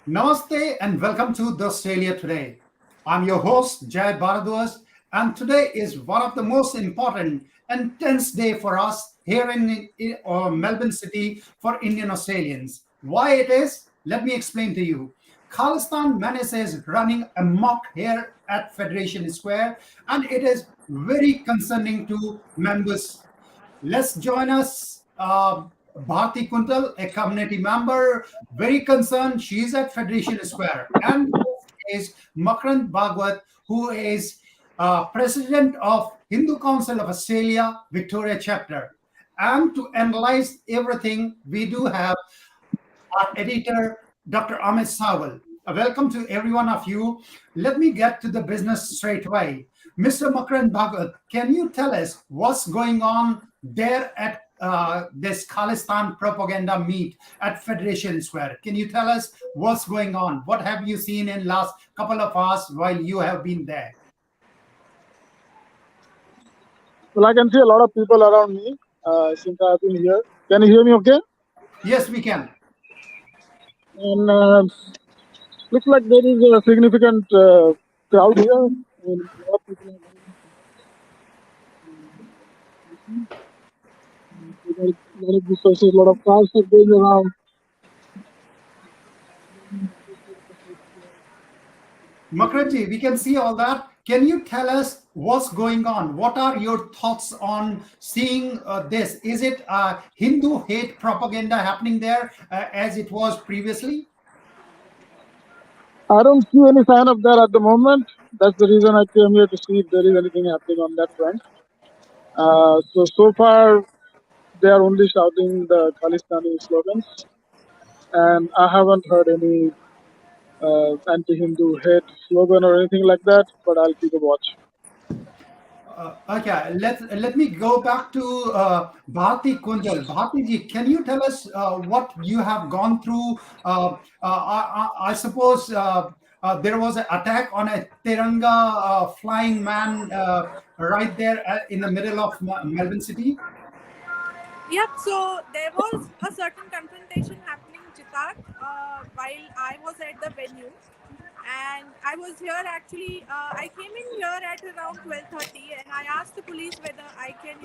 Namaste and welcome to the Australia Today. I'm your host Jai Bhardwaj, and today is one of the most important and tense day for us here in Melbourne City for Indian Australians. Why it is? Let me explain to you. Khalistan menace is running amok here at Federation Square, and it is very concerning to members. Let's join us. Bharti Kundal, a community member, very concerned. She's at Federation Square. And is Makarand Bhagwat, who is president of Hindu Council of Australia, Victoria chapter. And to analyze everything, we do have our editor, Dr. Amit Sawal. Welcome to every one of you. Let me get to the business straight away. Mr. Makarand Bhagwat, can you tell us what's going on there at this Khalistan propaganda meet at Federation Square? Can you tell us what's going on? What have you seen in last couple of hours while you have been there? Well, I can see a lot of people around me since I've been here. Can you hear me okay? Yes, we can. And looks like there is a significant crowd here. And a lot of people are very, a lot of resources, a lot of cars are going around. Makarandji, we can see all that. Can you tell us what's going on? What are your thoughts on seeing this? Is it Hindu hate propaganda happening there as it was previously? I don't see any sign of that at the moment. That's the reason I came here to see if there is anything happening on that front. So far, they are only shouting the Khalistani slogans, and I haven't heard any anti-Hindu hate slogan or anything like that, but I'll keep a watch. Okay, let me go back to Bharti Kundal. Bharti ji, can you tell us what you have gone through? I suppose there was an attack on a Tiranga flying man right there in the middle of Melbourne City. Yep, so there was a certain confrontation happening, Jitarth, while I was at the venue. And I was here actually, I came in here at around 12:30 and I asked the police whether I can,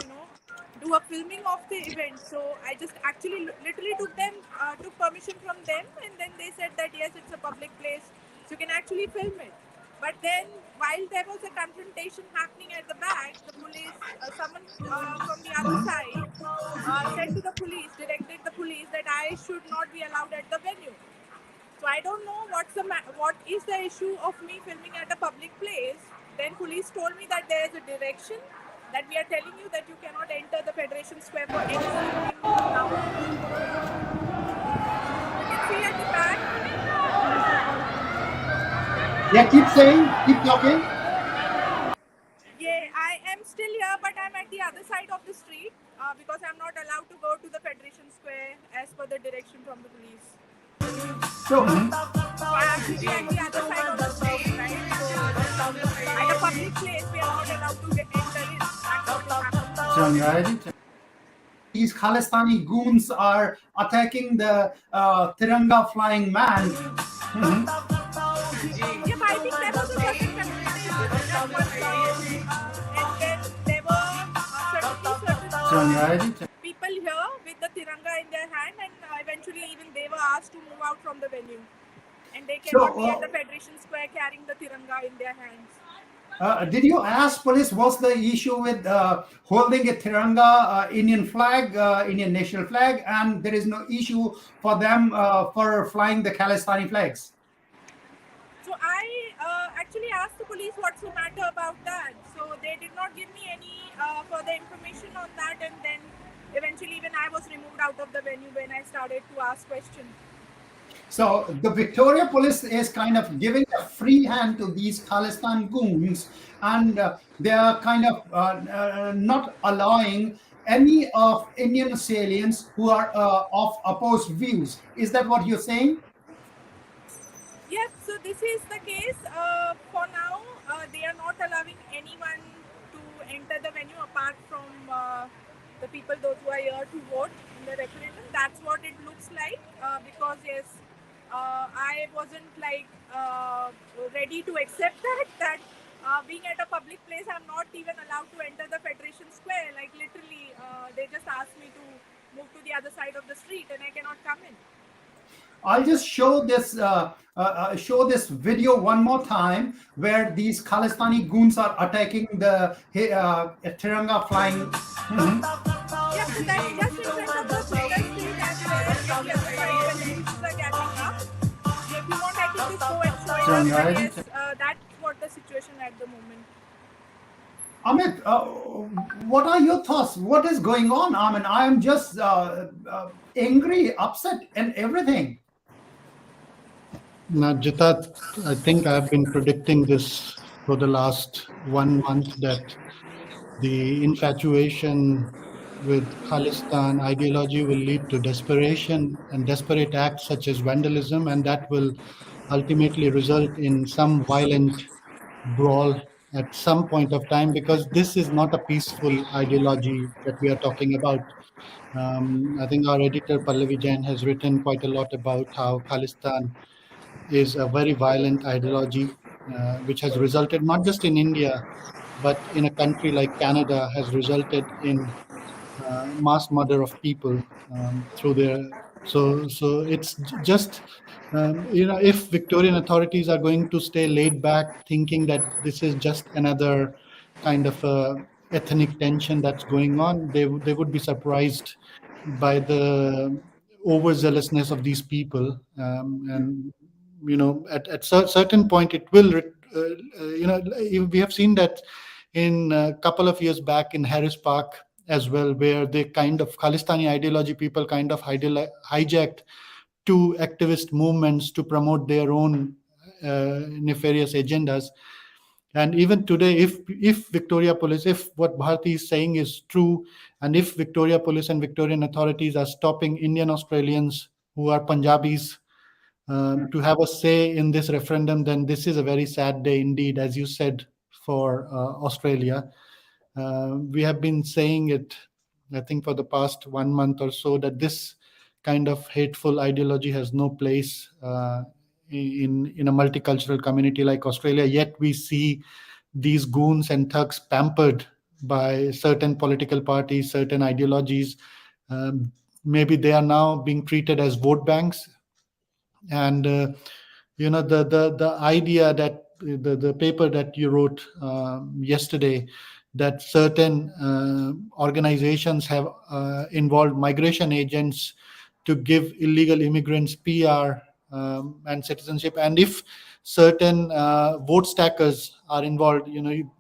do a filming of the event. So I just actually literally took permission from them, and then they said that yes, it's a public place, so you can actually film it. But then, while there was a confrontation happening at the back, the police, someone from the other side, said to the police, directed the police that I should not be allowed at the venue. So I don't know what is the issue of me filming at a public place. Then police told me that there is a direction that we are telling you that you cannot enter the Federation Square for any filming now. You can see at the back. Yeah, keep saying, keep talking. Yeah, I am still here, but I'm at the other side of the street because I'm not allowed to go to the Federation Square as per the direction from the police. So, So I have to be at the other side of the street, right? So at a public place, we are not allowed to enter in. That's what is happening. these Khalistani goons are attacking the Tiranga flying man. Mhm. Yep, I think there was a certain confrontation at one point, and then there were certain people here with the Tiranga in their hand, and eventually even they were asked to move out from the venue, and they cannot be at the Federation Square carrying the Tiranga in their hands. Did you ask police what's the issue with holding a Tiranga Indian flag, Indian national flag, and there is no issue for them for flying the Khalistani flags? So I actually asked the police what's the matter about that. So they did not give me any further information on that, and then eventually even I was removed out of the venue when I started to ask questions. So the Victoria Police is kind of giving a free hand to these Khalistan goons, and they are kind of not allowing any of Indian Australians who are of opposed views. Is that what you're saying? Yep, so this is the case. For now, they are not allowing anyone to enter the venue apart from the people, those who are here to vote in the referendum. That's what it looks like because, yes, I wasn't like ready to accept that being at a public place, I'm not even allowed to enter the Federation Square. Like literally, they just asked me to move to the other side of the street, and I cannot come in. I'll just show this video one more time where these Khalistani goons are attacking the Tiranga flying. Yep, so that's just in front of the Kundal street as well. If you sorry, when the police are gathering up. If you want, I can just go and show it up. But yes, that's what the situation at the moment. Amit, what are your thoughts? What is going on? I mean, I am just angry, upset, and everything. Now, Jitarth, I think I've been predicting this for the last 1 month that the infatuation with Khalistan ideology will lead to desperation and desperate acts such as vandalism, and that will ultimately result in some violent brawl at some point of time, because this is not a peaceful ideology that we are talking about. I think our editor Pallavi Jain has written quite a lot about how Khalistan is a very violent ideology, which has resulted not just in India, but in a country like Canada, has resulted in mass murder of people through their. So it's just if Victorian authorities are going to stay laid back, thinking that this is just another kind of ethnic tension that's going on, they would be surprised by the overzealousness of these people, and at certain point it will we have seen that in a couple of years back in Harris Park as well, where the kind of Khalistani ideology people kind of hijacked two activist movements to promote their own nefarious agendas. And even today, if Victoria Police, if what Bharti is saying is true, and if Victoria Police and Victorian authorities are stopping Indian Australians who are Punjabis to have a say in this referendum, then this is a very sad day indeed, as you said, for Australia. We have been saying it, I think, for the past 1 month or so, that this kind of hateful ideology has no place in a multicultural community like Australia. Yet we see these goons and thugs pampered by certain political parties, certain ideologies. Maybe they are now being treated as vote banks. And the idea that the paper that you wrote yesterday, that certain organizations have involved migration agents to give illegal immigrants PR and citizenship, and if certain vote stackers are involved,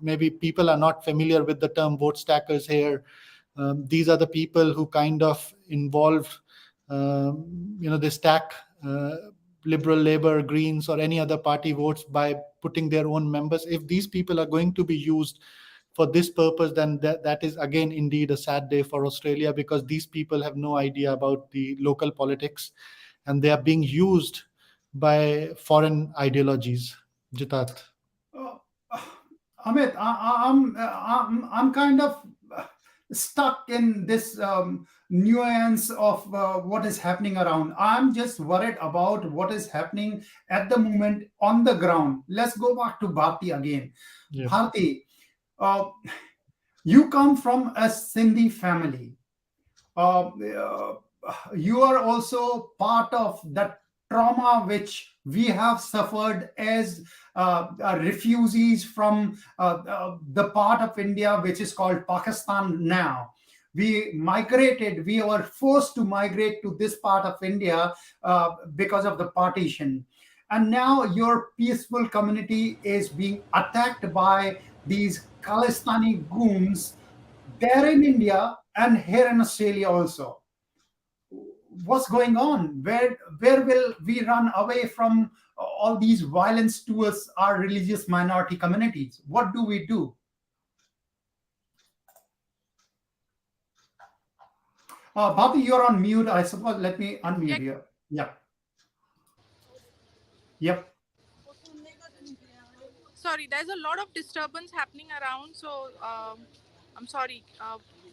maybe people are not familiar with the term vote stackers here. These are the people who kind of involve, they stack Liberal, Labour, Greens, or any other party votes by putting their own members. If these people are going to be used for this purpose, then that is again indeed a sad day for Australia, because these people have no idea about the local politics and they are being used by foreign ideologies. Jitarth. Uh, Amit, I'm kind of stuck in this nuance of what is happening around. I'm just worried about what is happening at the moment on the ground. Let's go back to Bharti again. Yeah. Bharti, uh, you come from a Sindhi family. You are also part of that trauma which we have suffered as refugees from the part of India which is called Pakistan now. We migrated, we were forced to migrate to this part of India because of the partition. And now your peaceful community is being attacked by these Khalistani goons there in India and here in Australia also. What's going on? Where will we run away from all these violence towards our religious minority communities? What do we do? Bobby, you're on mute. I suppose. Let me unmute you. Yeah. Yep. Sorry, there's a lot of disturbance happening around, so I'm sorry.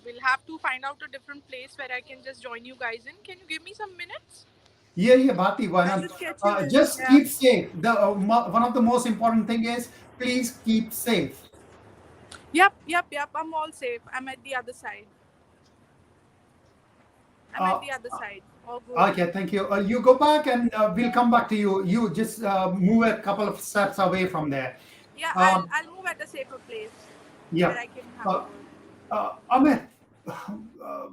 We'll have to find out a different place where I can just join you guys in. Can you give me some minutes? Yeah, yeah, Bharti, why And not? the schedule is, Just yeah. keep safe. One of the most important thing is please keep safe. Yep. I'm all safe. I'm at the other side. I'm at Uh, the other side. All good. okay, thank you. You go back and we'll come back to you. You just move a couple of steps away from there. Yeah, Um, I'll move at a safer place where yeah. I can have a Uh, word. Amit, uh,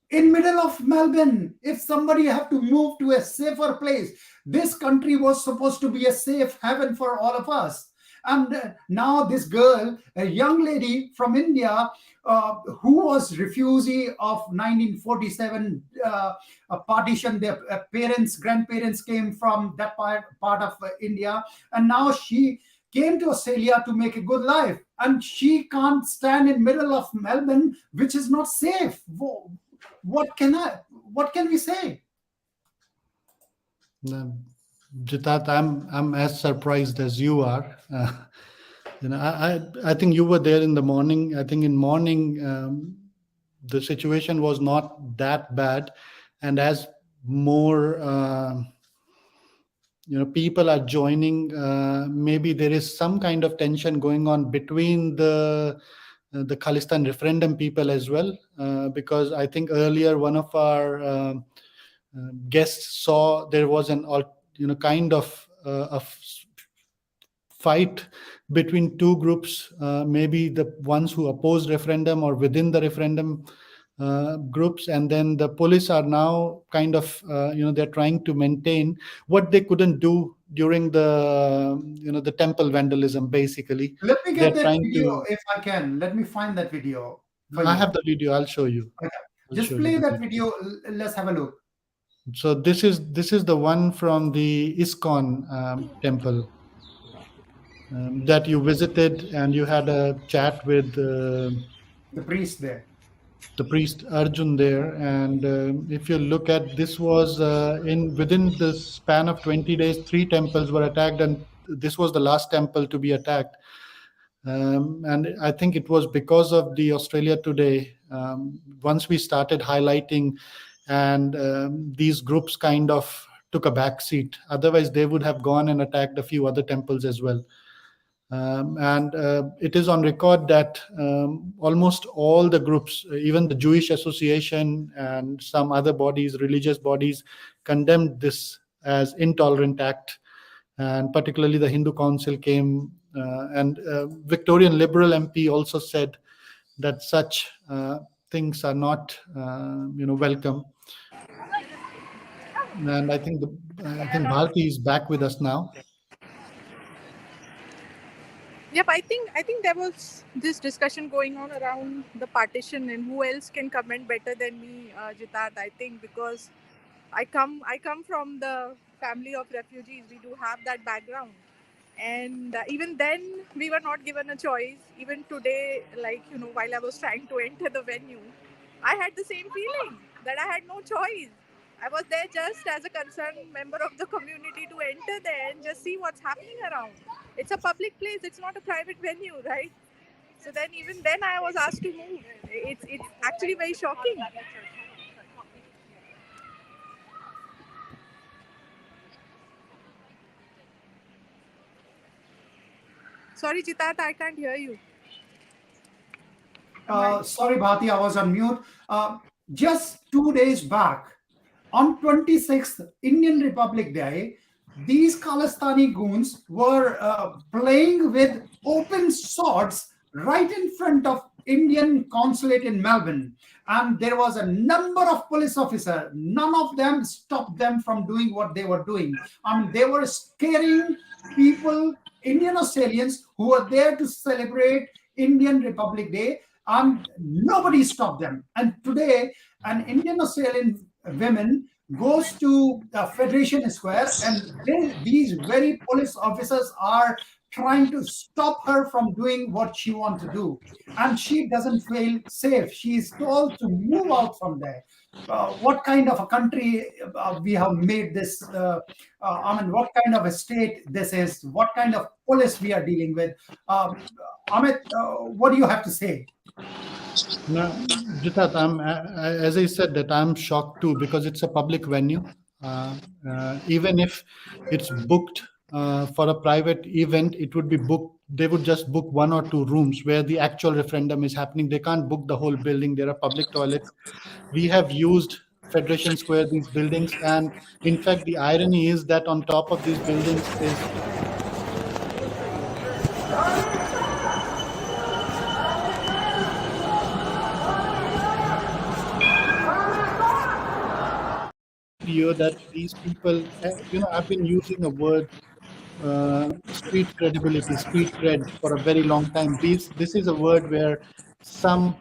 in middle of Melbourne, if somebody have to move to a safer place, this country was supposed to be a safe haven for all of us. And now this girl, a young lady from India, who was refugee of 1947 partition, their parents, grandparents came from that part of India, and now she came to Australia to make a good life, and she can't stand in middle of Melbourne, which is not safe. What can I? What can we say? Jitarth, I'm as surprised as you are. I think you were there in the morning. I think in morning the situation was not that bad, and as more people are joining, maybe there is some kind of tension going on between the Khalistan referendum people as well, because I think earlier one of our guests saw there was an kind of fight between two groups, maybe the ones who oppose referendum or within the referendum groups, and then the police are now kind of they're trying to maintain what they couldn't do during the temple vandalism. Basically, Let me they're get that trying video to. if I can. Let me find that video for I you. have the video. I'll show you. Okay. I'll Just show you play the that video. video. Let's have a look. So this is the one from the ISKCON temple that you visited, and you had a chat with The priest there. the priest Arjun there. And if you look at, this was in within the span of 20 days, three temples were attacked, and this was the last temple to be attacked. And I think it was because of the Australia Today. Once we started highlighting, and these groups kind of took a back seat. Otherwise, they would have gone and attacked a few other temples as well. And it is on record that almost all the groups, even the Jewish Association and some other bodies, religious bodies, condemned this as intolerant act. And particularly the Hindu Council came, and Victorian Liberal MP also said that such things are not welcome. And I think Bharti is back with us now. Yep, I think there was this discussion going on around the partition and who else can comment better than me, Jitarth. I think because I come from the family of refugees. We do have that background, and even then we were not given a choice. Even today, like while I was trying to enter the venue, I had the same feeling that I had no choice. I was there just as a concerned member of the community to enter there and just see what's happening around. It's a public place. It's not a private venue, right? So then, even then, I was asked to move. It's actually very shocking. Sorry, Jitarth, I can't hear you. Sorry, Bharti, I was on mute. Just 2 days back, on 26th Indian Republic Day, these Khalistani goons were playing with open swords right in front of Indian consulate in Melbourne, and there was a number of police officers. None of them stopped them from doing what they were doing. They were scaring people, Indian Australians who were there to celebrate Indian Republic Day, and nobody stopped them. And today, an Indian Australian women goes to Federation Square, and these very police officers are trying to stop her from doing what she wants to do, and she doesn't feel safe. She is told to move out from there. What kind of a country we have made this? What kind of a state this is? What kind of police we are dealing with? Amit, what do you have to say? Now, Jitat, as I said, that I'm shocked too, because it's a public venue. Even if it's booked for a private event, it would be booked. They would just book 1 or 2 rooms where the actual referendum is happening. They can't book the whole building. There are public toilets. We have used Federation Square, these buildings, and in fact, the irony is that on top of these buildings is video that these people, I've been using a word, street credibility, street cred for a very long time. This is a word where some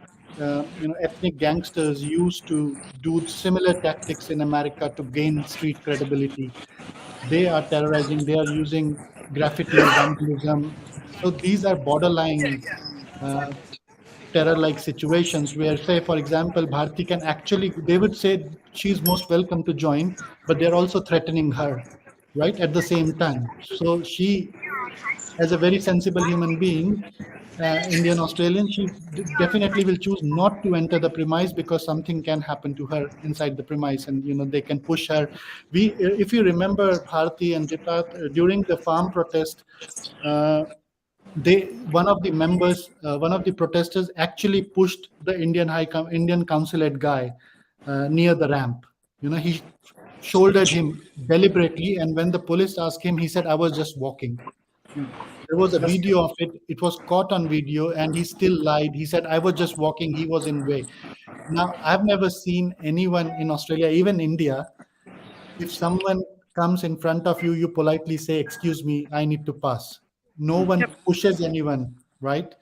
ethnic gangsters used to do similar tactics in America to gain street credibility. They are terrorizing. They are using graffiti, vandalism. So these are borderline terror-like situations where, say, for example, Bharti can actually, they would say she's most welcome to join, but they're also threatening her, right, at the same time. So she, as a very sensible human being, Indian Australian, she definitely will choose not to enter the premise because something can happen to her inside the premise, and they can push her. If you remember Bharti and Jitarth, during the farm protest, one of the members, one of the protesters actually pushed the Indian consulate guy near the ramp. He shouldered him deliberately, and when the police asked him, he said, "I was just walking." There was a video of it. It was caught on video, and he still lied. He said, "I was just walking. He was in way." Now, I've never seen anyone in Australia, even India, if someone comes in front of you, you politely say, "Excuse me, I need to pass." No one pushes anyone, right?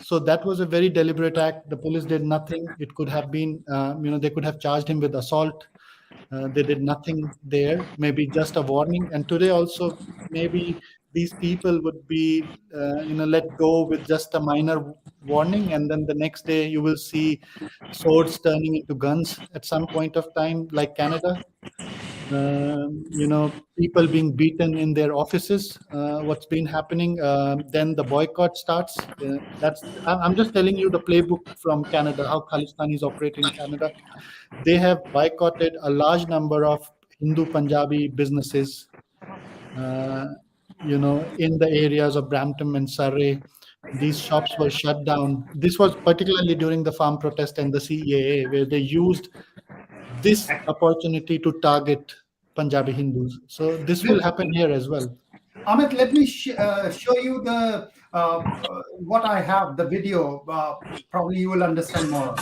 So that was a very deliberate act. The police did nothing. It could have been, they could have charged him with assault. They did nothing there, maybe just a warning. And today also, maybe these people would be, let go with just a minor warning. And then the next day you will see swords turning into guns at some point of time, like Canada. People being beaten in their offices, what's been happening. Then the boycott starts. I'm just telling you the playbook from Canada, how Khalistanis operate in Canada. They have boycotted a large number of Hindu Punjabi businesses, in the areas of Brampton and Surrey. These shops were shut down. This was particularly during the farm protest and the CAA, where they used this opportunity to target Punjabi Hindus. So this will happen here as well. Amit, let me show you the what I have, the video. Probably you will understand more.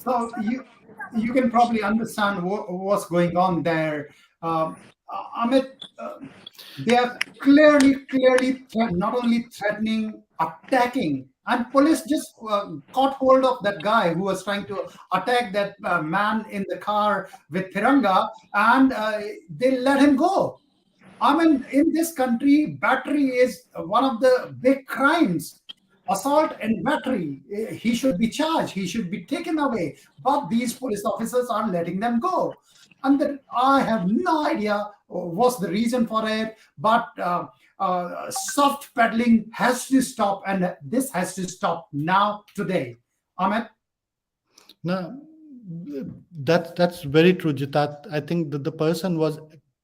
So you can probably understand what's going on there. Amit, they are clearly not only threatening, attacking, and police just caught hold of that guy who was trying to attack that man in the car with Tiranga, and they let him go. I mean, in this country, battery is one of the big crimes. Assault and battery, he should be charged, he should be taken away. But these police officers are letting them go. And then I have no idea what's the reason for it, but soft pedaling has to stop, and this has to stop now, today. Amit? No, that's very true, Jitat. I think that the person was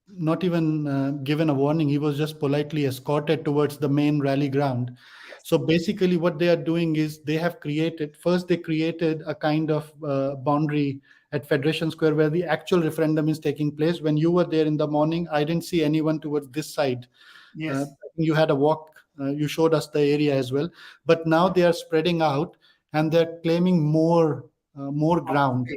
not even given a warning. He was just politely escorted towards the main rally ground. So basically, what they are doing is they created a kind of boundary at Federation Square where the actual referendum is taking place. When you were there in the morning, I didn't see anyone towards this side. Yes. You had a walk. You showed us the area as well. But now they are spreading out and they're claiming more ground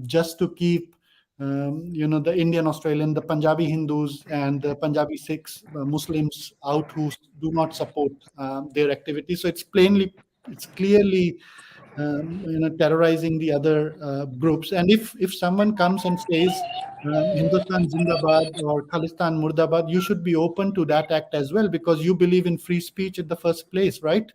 just to keep the Indian Australian, the Punjabi Hindus and the Punjabi Sikhs, Muslims out who do not support their activity. So it's clearly terrorizing the other groups. And if someone comes and says Hindustan Zindabad or Khalistan Murdabad, you should be open to that act as well because you believe in free speech in the first place, right?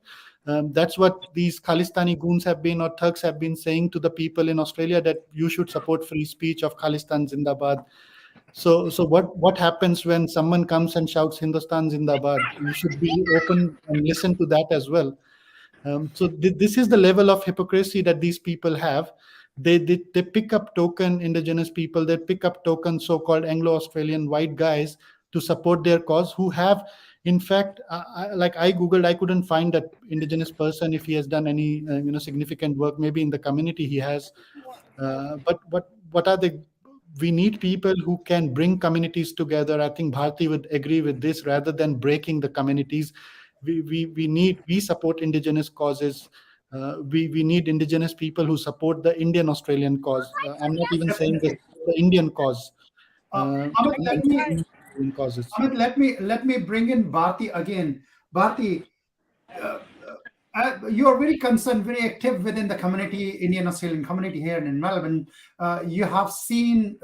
That's what these Khalistani goons have been or thugs have been saying to the people in Australia, that you should support free speech of Khalistan Zindabad. So what happens when someone comes and shouts Hindustan Zindabad? You should be open and listen to that as well. This is the level of hypocrisy that these people have. They pick up token indigenous people, they pick up token so-called Anglo-Australian white guys to support their cause, who have, in fact, like I googled, I couldn't find that indigenous person if he has done any significant work. Maybe in the community he has, but what are the we need people who can bring communities together. I think Bharti would agree with this. Rather than breaking the communities, we support indigenous causes. We need indigenous people who support the Indian Australian cause. I'm not even saying Definitely. the Indian cause. Amit, And Indian causes. let me bring in Bharti again. Bharti, uh, you are very concerned, very active within the community, Indian Australian community here in Melbourne. You have seen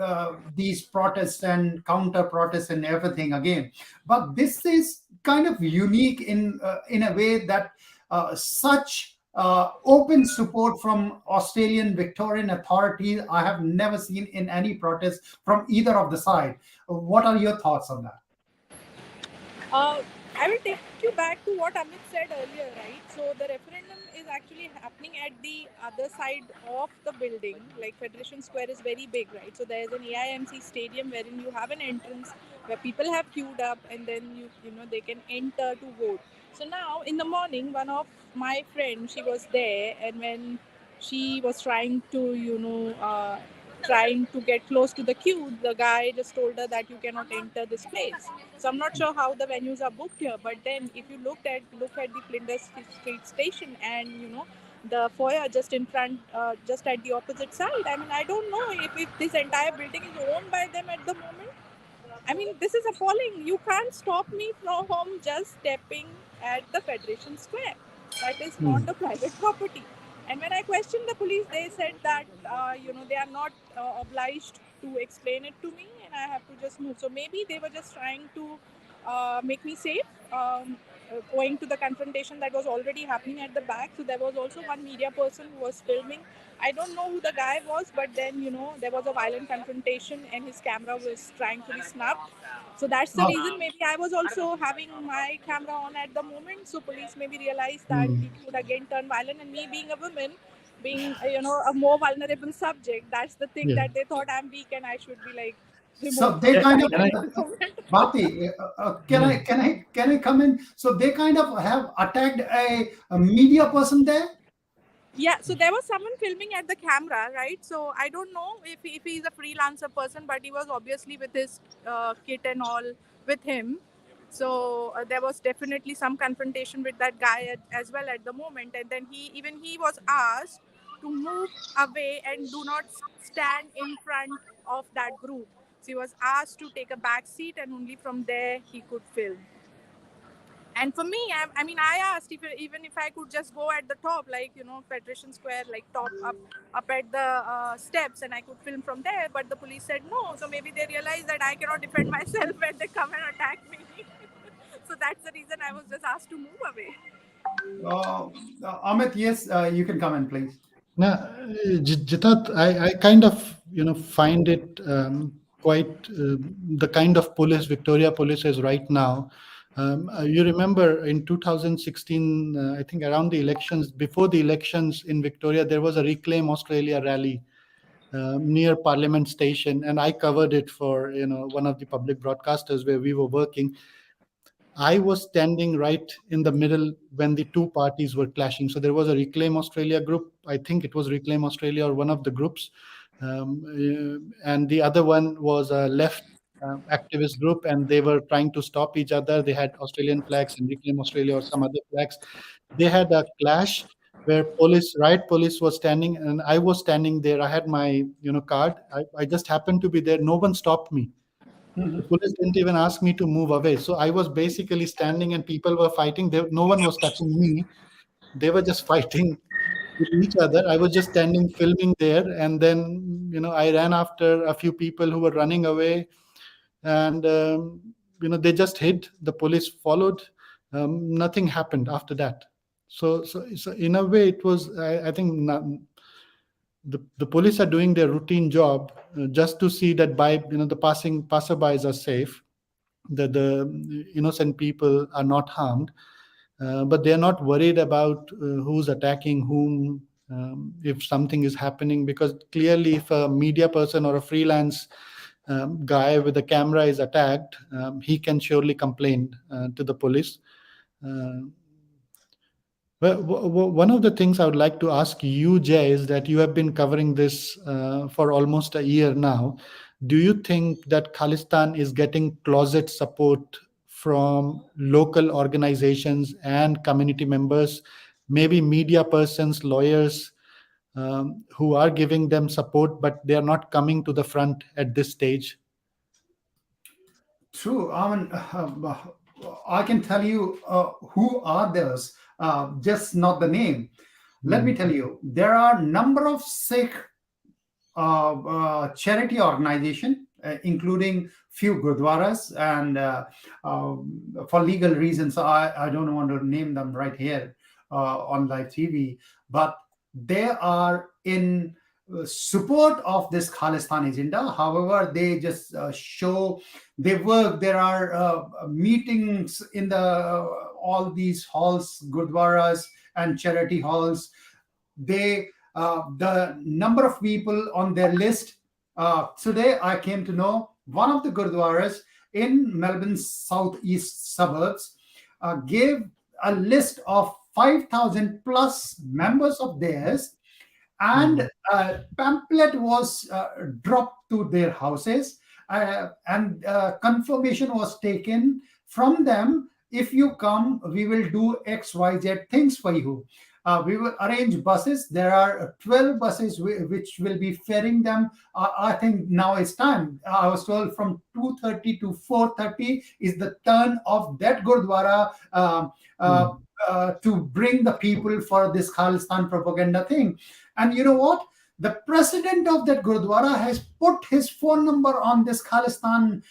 these protests and counter protests and everything again. But this is kind of unique in a way that such open support from Australian Victorian authorities I have never seen in any protest from either of the side. What are your thoughts on that? I will take you back to what Amit said earlier, right? So the referendum is actually happening at the other side of the building. Like Federation Square is very big, right? So there is an AIMC stadium wherein you have an entrance where people have queued up, and then they can enter to vote. So now in the morning, one of my friends, she was there, and when she was trying to trying to get close to the queue, the guy just told her that you cannot enter this place. So I'm not sure how the venues are booked here, but then if you look at the Flinders Street station and the foyer just in front, just at the opposite side. I mean, I don't know if this entire building is owned by them at the moment. I mean, this is appalling. You can't stop me from just stepping at the Federation Square. That is not a private property. And when I questioned the police, they said that they are not obliged to explain it to me, and I have to just move. So maybe they were just trying to make me safe, owing to the confrontation that was already happening at the back. So there was also one media person who was filming. I don't know who the guy was, but then there was a violent confrontation, and his camera was trying to be snapped. So that's the reason maybe I was also having my camera on at the moment. So police maybe realized that it would again turn violent, and me being a woman, being a more vulnerable subject, that's the thing that they thought I'm weak and I should be like So removed they from kind the of, site at the moment. Bharti, can I come in? So they kind of have attacked a media person there. Yeah, so there was someone filming at the camera, right? So I don't know if he's a freelancer person, but he was obviously with his kit and all with him. So there was definitely some confrontation with that guy as well at the moment. And then he was asked to move away and do not stand in front of that group. So he was asked to take a back seat, and only from there he could film. And for me, I mean, I asked even if I could just go at the top, like Federation Square, like top up at the steps, and I could film from there. But the police said no. So maybe they realized that I cannot defend myself when they come and attack me. So that's the reason I was just asked to move away. Amit, yes, you can come in, please. Now, Jitat, I kind of find it quite the kind of police Victoria Police is right now. You remember in 2016, I think around the elections, before the elections in Victoria, there was a Reclaim Australia rally near Parliament Station, and I covered it for one of the public broadcasters where we were working. I was standing right in the middle when the two parties were clashing. So there was a Reclaim Australia group. I think it was Reclaim Australia or one of the groups. And the other one was a left activist group, and they were trying to stop each other. They had Australian flags and Reclaim Australia or some other flags. They had a clash where riot police was standing, and I was standing there. I had my card. I just happened to be there. No one stopped me. The police didn't even ask me to move away. So I was basically standing and people were fighting. No one was touching me. They were just fighting with each other. I was just standing filming there. And then, I ran after a few people who were running away. And, they just hid. The police followed. Nothing happened after that. So in a way, it was, I think, the police are doing their routine job just to see that the passerbys are safe, that the innocent people are not harmed, but they are not worried about who's attacking whom, if something is happening, because clearly if a media person or a freelance guy with a camera is attacked, he can surely complain to the police. Well, one of the things I would like to ask you, Jay, is that you have been covering this for almost a year now. Do you think that Khalistan is getting closet support from local organizations and community members, maybe media persons, lawyers, who are giving them support, but they are not coming to the front at this stage? True. I mean, I can tell you who are those, just not the name. Let me tell you, there are a number of Sikh charity organization, including few gurdwaras, and for legal reasons, I don't want to name them right here on live TV, but they are in support of this Khalistan agenda. However, they just show they work. There are meetings in all these halls, gurdwaras and charity halls. They the number of people on their list. Today, I came to know one of the gurdwaras in Melbourne's southeast suburbs gave a list of 5,000 plus members of theirs, and a pamphlet was dropped to their houses, and confirmation was taken from them. If you come, we will do XYZ things for you. We will arrange buses. There are 12 buses which will be ferrying them. I think now it's time. I was told from 2:30 to 4:30 is the turn of that Gurdwara to bring the people for this Khalistan propaganda thing. And you know what? The president of that Gurdwara has put his phone number on this Khalistan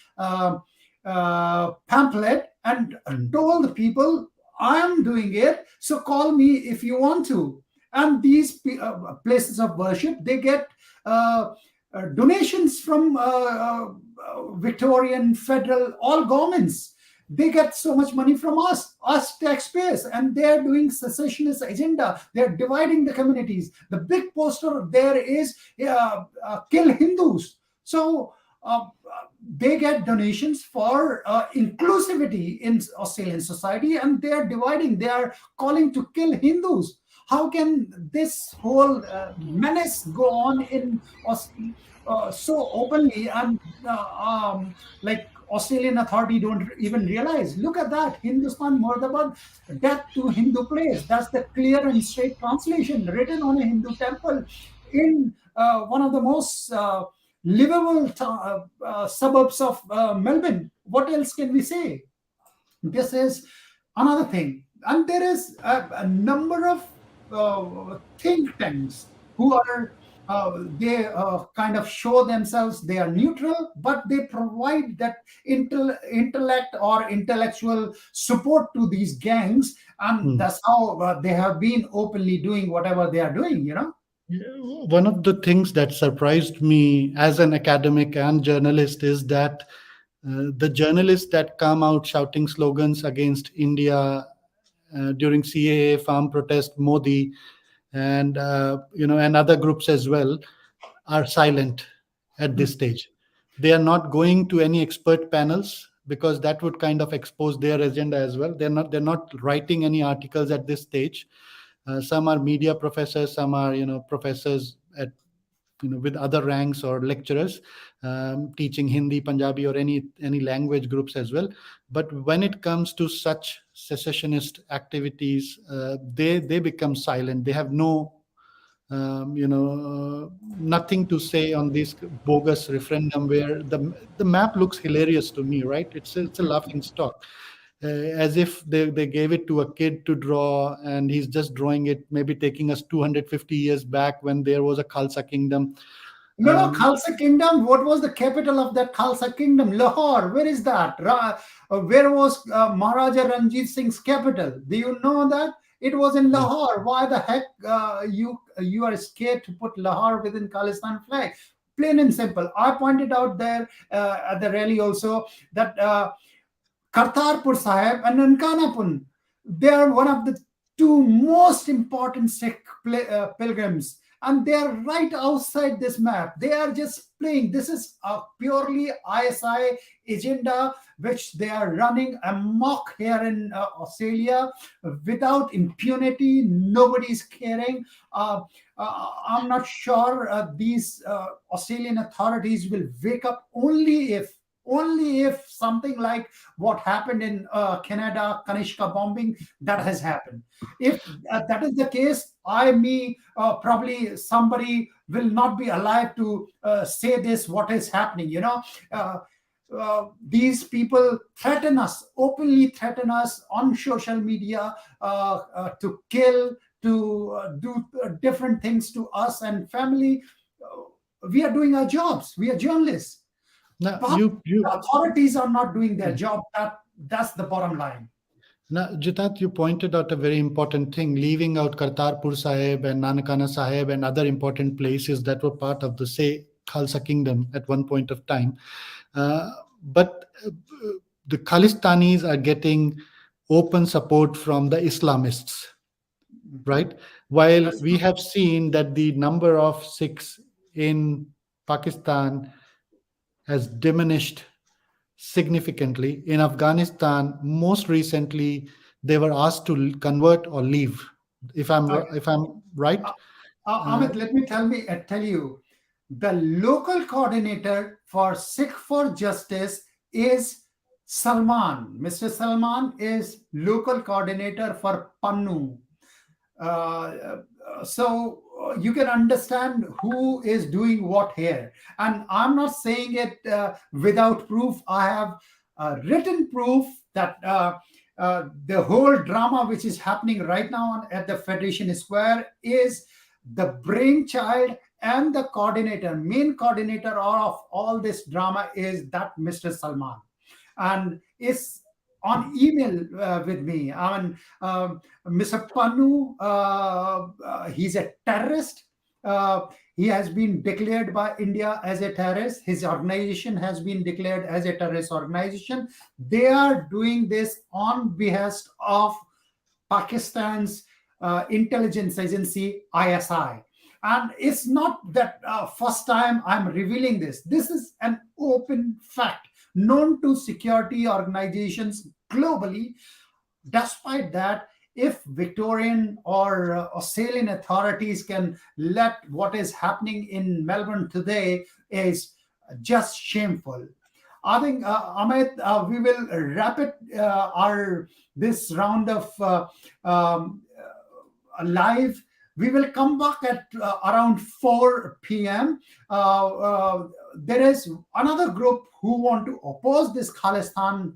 pamphlet and told the people, I am doing it, so call me if you want to. And these places of worship, they get donations from Victorian, federal, all governments. They get so much money from us taxpayers, and they're doing secessionist agenda. They're dividing the communities. The big poster there is kill Hindus. So they get donations for inclusivity in Australian society, and they are dividing. They are calling to kill Hindus. How can this whole menace go on in so openly, and like Australian authority don't even realize? Look at that, Hindustan Murdabad, death to Hindu place. That's the clear and straight translation written on a Hindu temple in one of the most livable suburbs of Melbourne. What else can we say? This is another thing. And there is a number of think tanks who are they kind of show themselves they are neutral, but they provide that intellect or intellectual support to these gangs, and that's how they have been openly doing whatever they are doing, One of the things that surprised me as an academic and journalist is that The journalists that come out shouting slogans against India during CAA, farm protest, Modi, and and other groups as well, are silent at this stage. They are not going to any expert panels because that would kind of expose their agenda as well. They're not writing any articles at this stage. Some are media professors, some are professors at with other ranks or lecturers, teaching Hindi, Punjabi, or any language groups as well. But when it comes to such secessionist activities, they become silent. They have nothing to say on this bogus referendum, where the map looks hilarious to me, right? It's a laughing stock, as if they gave it to a kid to draw, and he's just drawing it, maybe taking us 250 years back when there was a Khalsa kingdom. No, Khalsa Kingdom. What was the capital of that Khalsa Kingdom? Lahore. Where is that? Where was Maharaja Ranjit Singh's capital? Do you know that? It was in Lahore. Why the heck you are scared to put Lahore within Khalistan flag? Plain and simple. I pointed out there at the rally also that Kartarpur Sahib and Nankana Pun, they are one of the two most important Sikh pilgrims, and they are right outside this map. They are just playing. This is a purely ISI agenda which they are running amok here in Australia without impunity. Nobody is caring. I'm not sure these Australian authorities will wake up only if something like what happened in Canada, Kanishka bombing, that has happened. If that is the case, probably somebody will not be alive to say this, what is happening, these people threaten us, openly threaten us on social media to kill, to do different things to us and family. We are doing our jobs. We are journalists. Now, But the authorities are not doing their job. That's the bottom line. Now, Jitarth, you pointed out a very important thing, leaving out Kartarpur Sahib and Nankana Sahib and other important places that were part of the, say, Khalsa Kingdom at one point of time. But the Khalistanis are getting open support from the Islamists, right? While we have seen that the number of Sikhs in Pakistan has diminished significantly. In Afghanistan, most recently, they were asked to convert or leave. If I'm right, Amit, let me tell you, the local coordinator for Sikh for Justice is Salman. Mr. Salman is local coordinator for Pannu. So you can understand who is doing what here. And I'm not saying it without proof. I have written proof that the whole drama which is happening right now at the Federation Square is the brainchild and the main coordinator of all this drama is that Mr. Salman. And it's on email with me. I mean, Mr. Pannu, he's a terrorist. He has been declared by India as a terrorist. His organization has been declared as a terrorist organization. They are doing this on behest of Pakistan's intelligence agency, ISI. And it's not that first time I'm revealing this. This is an open fact known to security organizations globally. Despite that, if Victorian or Australian authorities can let what is happening in Melbourne today is just shameful. I think, Amit, we will wrap it this round of live. We will come back at around 4 p.m. There is another group who want to oppose this Khalistan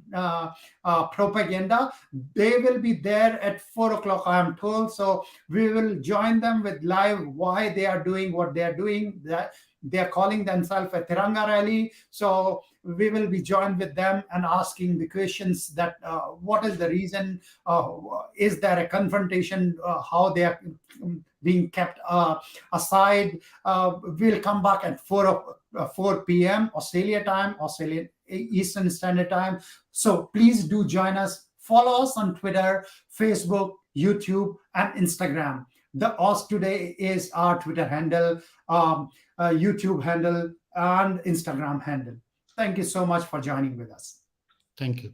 propaganda. They will be there at 4 o'clock, I am told. So we will join them with live why they are doing what they are doing. They are calling themselves a Tiranga rally. So we will be joined with them and asking the questions that what is the reason? Is there a confrontation? How they are being kept aside? We'll come back at 4 p.m. Australia time, Australian Eastern Standard Time. So please do join us. Follow us on Twitter, Facebook, YouTube, and Instagram. The Oz Today is our Twitter handle, YouTube handle, and Instagram handle. Thank you so much for joining with us. Thank you.